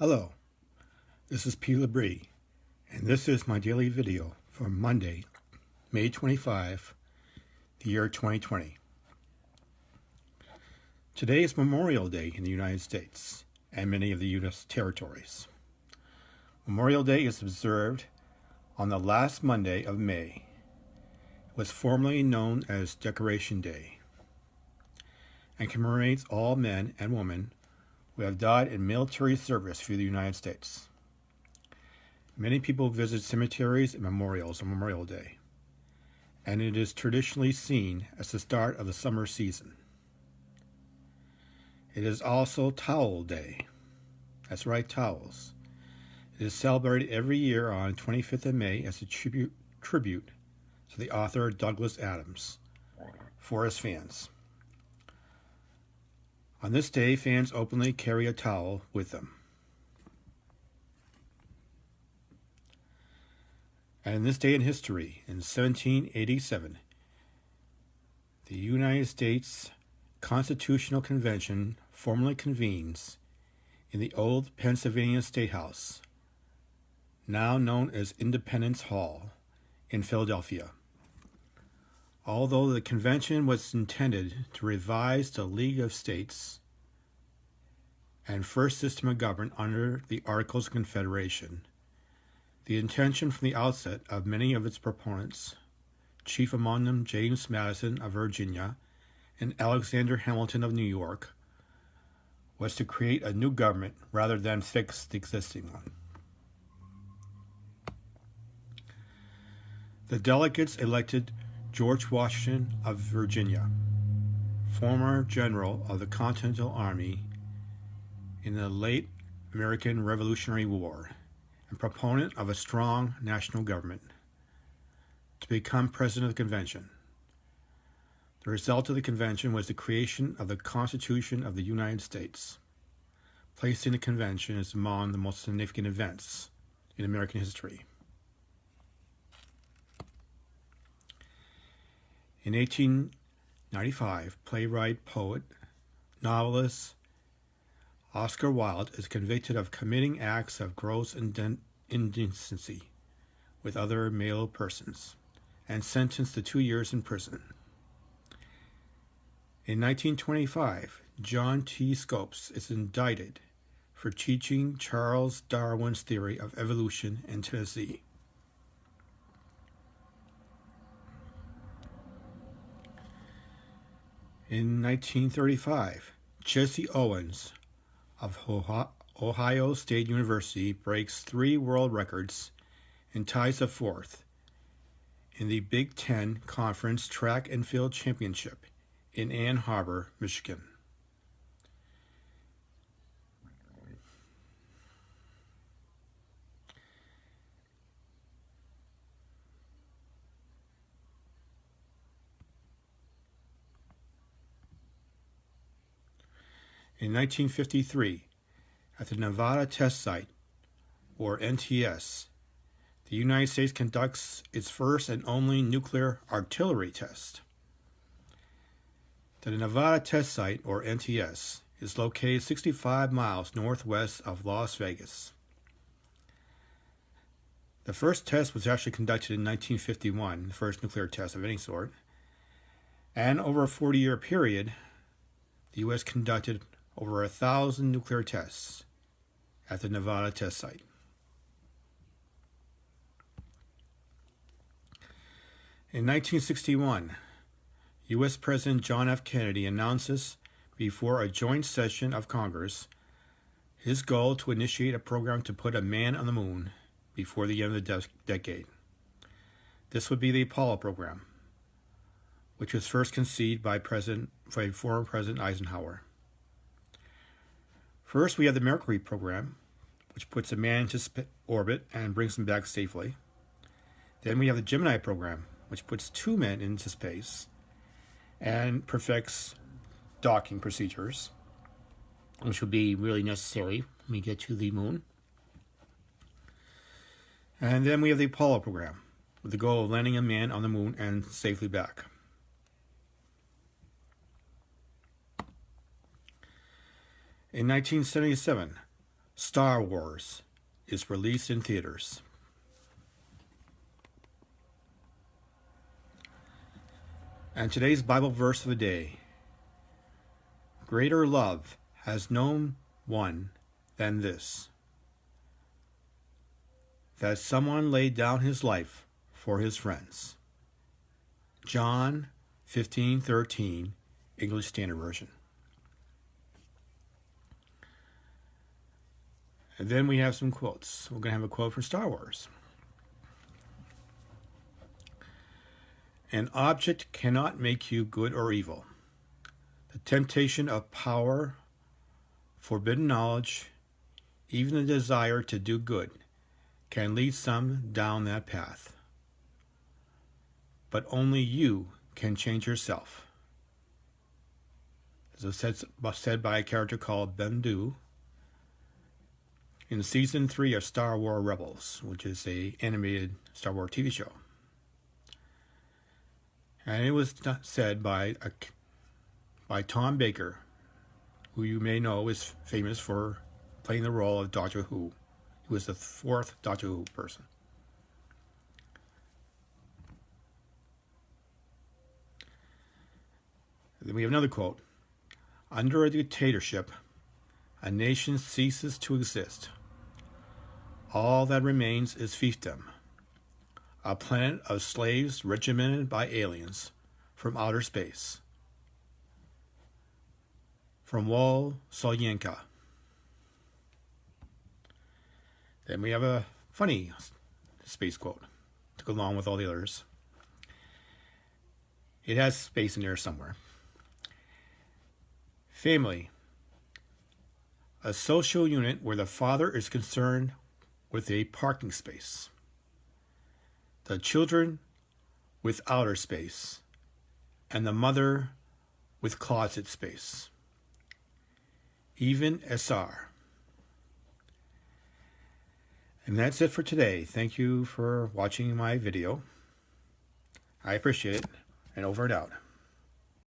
Hello, this is P. Labrie, and this is my daily video for Monday, May 25, the year 2020. Today is Memorial Day in the United States and many of the U.S. territories. Memorial Day is observed on the last Monday of May. It was formerly known as Decoration Day and commemorates all men and women who have died in military service for the United States. Many people visit cemeteries and memorials on Memorial Day, and it is traditionally seen as the start of the summer season. It is also Towel Day. That's right, towels. It is celebrated every year on 25th of May as a tribute to the author Douglas Adams for his fans. On this day, fans openly carry a towel with them. And in this day in history, in 1787, the United States Constitutional Convention formally convenes in the old Pennsylvania State House, now known as Independence Hall, in Philadelphia. Although the convention was intended to revise the League of States and first system of government under the Articles of Confederation, the intention from the outset of many of its proponents, chief among them James Madison of Virginia and Alexander Hamilton of New York, was to create a new government rather than fix the existing one. The delegates elected George Washington of Virginia, former general of the Continental Army in the late American Revolutionary War and proponent of a strong national government, to become president of the convention. The result of the convention was the creation of the Constitution of the United States, placing the convention as among the most significant events in American history. In 1895, playwright, poet, novelist Oscar Wilde is convicted of committing acts of gross indecency with other male persons and sentenced to 2 years in prison. In 1925, John T. Scopes is indicted for teaching Charles Darwin's theory of evolution in Tennessee. In 1935, Jesse Owens of Ohio State University breaks 3 world records and ties the 4th in the Big Ten Conference Track and Field Championship in Ann Arbor, Michigan. In 1953, at the Nevada Test Site, or NTS, the United States conducts its first and only nuclear artillery test. The Nevada Test Site, or NTS, is located 65 miles northwest of Las Vegas. The first test was actually conducted in 1951, the first nuclear test of any sort, and over a 40-year period, the U.S. conducted over 1,000 nuclear tests at the Nevada Test Site. In 1961, U.S. President John F. Kennedy announces before a joint session of Congress his goal to initiate a program to put a man on the moon before the end of the decade. This would be the Apollo program, which was first conceived by former President Eisenhower. First, we have the Mercury program, which puts a man into orbit and brings him back safely. Then we have the Gemini program, which puts 2 men into space and perfects docking procedures, which would be really necessary when we get to the moon. And then we have the Apollo program, with the goal of landing a man on the moon and safely back. In 1977, Star Wars is released in theaters. And today's Bible verse of the day: greater love has no one than this, that someone laid down his life for his friends. John 15:13, English Standard Version. And then we have some quotes. We're going to have a quote from Star Wars. An object cannot make you good or evil. The temptation of power, forbidden knowledge, even the desire to do good can lead some down that path. But only you can change yourself. This is said by a character called Bendu in Season 3 of Star Wars Rebels, which is an animated Star Wars TV show. And it was said by Tom Baker, who you may know is famous for playing the role of Doctor Who. He was the fourth Doctor Who person. Then we have another quote. Under a dictatorship, a nation ceases to exist. All that remains is fiefdom, a planet of slaves regimented by aliens from outer space. From Wol Soyinka. Then we have a funny space quote to go along with all the others. It has space in there somewhere. Family, a social unit where the father is concerned with a parking space, the children with outer space, and the mother with closet space. Even SR. And that's it for today. Thank you for watching my video. I appreciate it, and over and out.